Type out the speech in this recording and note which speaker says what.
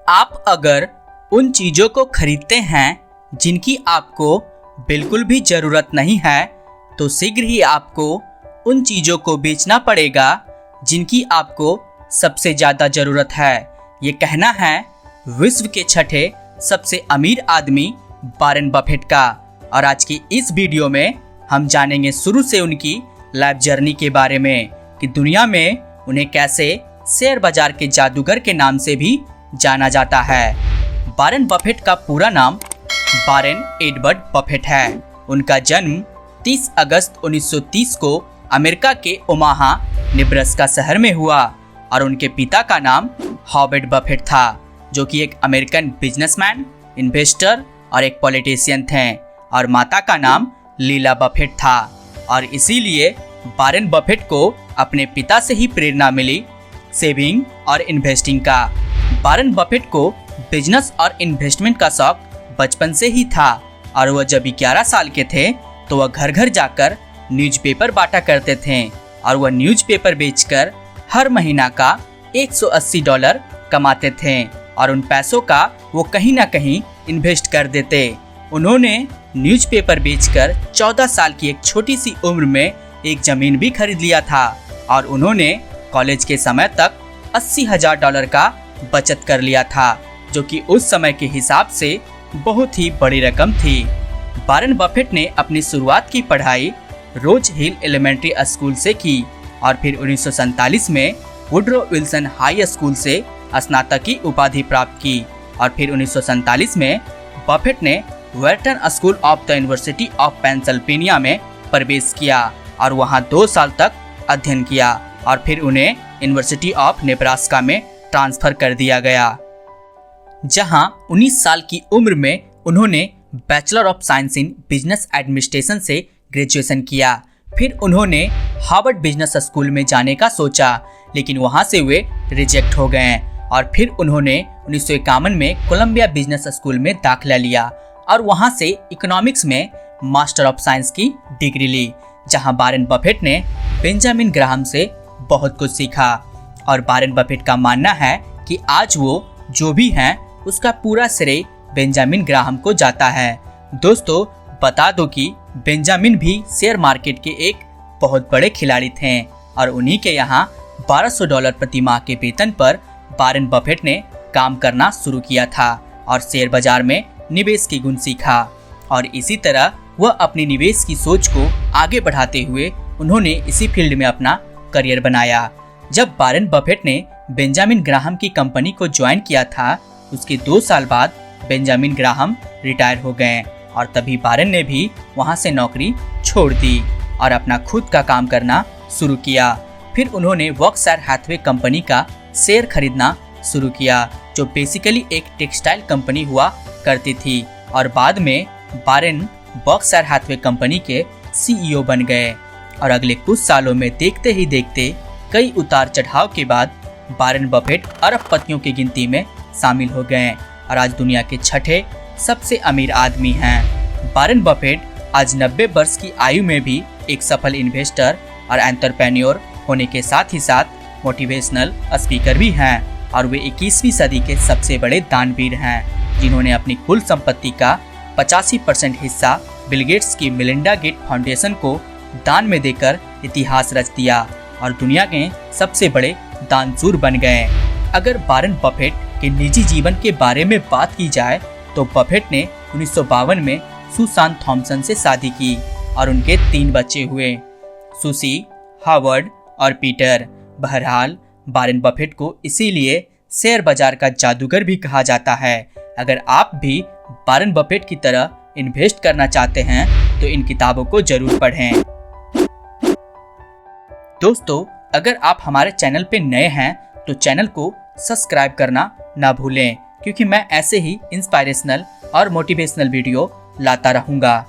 Speaker 1: आप अगर उन चीज़ों को खरीदते हैं जिनकी आपको बिल्कुल भी ज़रूरत नहीं है, तो शीघ्र ही आपको उन चीज़ों को बेचना पड़ेगा जिनकी आपको सबसे ज़्यादा ज़रूरत है। ये कहना है विश्व के छठे सबसे अमीर आदमी वॉरेन बफेट का। और आज की इस वीडियो में हम जानेंगे शुरू से उनकी लाइफ जर्नी के बारे में कि दुनिया में उन्हें कैसे शेयर बाजार के जादूगर के नाम से भी जाना जाता है। वॉरेन बफेट का पूरा नाम वॉरेन एडवर्ड बफेट है। उनका जन्म 30 अगस्त 1930 को अमेरिका के ओमाहा नेब्रास्का शहर में हुआ और उनके पिता का नाम हॉवर्ड बफेट था, जो कि एक अमेरिकन बिजनेसमैन, इन्वेस्टर और एक पॉलिटिशियन थे, और माता का नाम लीला बफेट था। और इसीलिए वॉरेन बफेट को अपने पिता से ही प्रेरणा मिली सेविंग और इन्वेस्टिंग का। वॉरेन बफेट को बिजनेस और इन्वेस्टमेंट का शौक बचपन से ही था और वह जब 11 साल के थे तो वह घर घर जाकर न्यूज़पेपर बांटा करते थे और वह न्यूज़पेपर बेचकर हर महीना का $180 कमाते थे और उन पैसों का वो कहीं ना कहीं इन्वेस्ट कर देते। उन्होंने न्यूज़पेपर बेचकर 14 साल की एक छोटी सी उम्र में एक ज़मीन भी खरीद लिया था और उन्होंने कॉलेज के समय तक $80,000 का बचत कर लिया था, जो कि उस समय के हिसाब से बहुत ही बड़ी रकम थी। वॉरेन बफेट ने अपनी शुरुआत की पढ़ाई रोज हिल एलिमेंट्री स्कूल से की और फिर 1947 में वुडरो विल्सन हाई स्कूल से स्नातक की उपाधि प्राप्त की और फिर 1947 में बफेट ने veteran school of the university of Pennsylvania में प्रवेश किया और वहां 2 साल तक अध्ययन किया और फिर उन्हें यूनिवर्सिटी ऑफ नेब्रास्का में ट्रांसफर कर दिया गया, जहां 19 साल की उम्र में उन्होंने bachelor of science in business administration से ग्रेजुएशन किया। फिर उन्होंने हार्वर्ड बिजनेस स्कूल में जाने का सोचा, लेकिन वहां से वे रिजेक्ट हो गए और फिर उन्होंने 1951 में कोलंबिया बिजनेस स्कूल में दाखिला लिया और वहां से इकोनॉमिक्स में मास्टर ऑफ साइंस की डिग्री ली, जहां वॉरेन बफेट ने बेंजामिन ग्राहम से बहुत कुछ सीखा। और वॉरेन बफेट का मानना है कि आज वो जो भी हैं उसका पूरा श्रेय बेंजामिन ग्राहम को जाता है। दोस्तों, बता दो कि बेंजामिन भी शेयर मार्केट के एक बहुत बड़े खिलाड़ी थे और उन्हीं के यहाँ $1200 प्रति माह के वेतन पर वॉरेन बफेट ने काम करना शुरू किया था और शेयर बाजार में निवेश की गुण सीखा। और इसी तरह वह अपनी निवेश की सोच को आगे बढ़ाते हुए उन्होंने इसी फील्ड में अपना करियर बनाया। जब वॉरेन बफेट ने बेंजामिन ग्राहम की कंपनी को ज्वाइन किया था, उसके 2 साल बाद बेंजामिन ग्राहम रिटायर हो गए और तभी वॉरेन ने भी वहां से नौकरी छोड़ दी और अपना खुद का काम करना शुरू किया। फिर उन्होंने बर्कशायर हैथवे कंपनी का शेयर खरीदना शुरू किया, जो बेसिकली एक टेक्सटाइल कंपनी हुआ करती थी, और बाद में वॉरेन बर्कशायर हैथवे कंपनी के सीईओ बन गए। और अगले कुछ सालों में देखते ही देखते कई उतार चढ़ाव के बाद वॉरेन बफेट अरबपतियों की गिनती में शामिल हो गए और आज दुनिया के छठे सबसे अमीर आदमी हैं। वॉरेन बफेट आज 90 वर्ष की आयु में भी एक सफल इन्वेस्टर और एंटरप्रेन्योर होने के साथ ही साथ मोटिवेशनल स्पीकर भी हैं और वे 21वीं सदी के सबसे बड़े दानवीर हैं, जिन्होंने अपनी कुल संपत्ति का 85% हिस्सा बिल गेट्स की मेलिंडा गेट फाउंडेशन को दान में देकर इतिहास रच दिया और दुनिया के सबसे बड़े दानशूर बन गए। अगर वॉरेन बफेट के निजी जीवन के बारे में बात की जाए तो बफेट ने 1952 में सुसान थॉमसन से शादी की और उनके 3 बच्चे हुए, सुसी, हावर्ड और पीटर। बहरहाल वॉरेन बफेट को इसीलिए शेयर बाजार का जादूगर भी कहा जाता है। अगर आप भी वॉरेन बफेट की तरह इन्वेस्ट करना चाहते हैं तो इन किताबों को जरूर पढ़ें। दोस्तों, अगर आप हमारे चैनल पे नए हैं तो चैनल को सब्सक्राइब करना ना भूलें, क्योंकि मैं ऐसे ही इंस्पायरेशनल और मोटिवेशनल वीडियो लाता रहूँगा।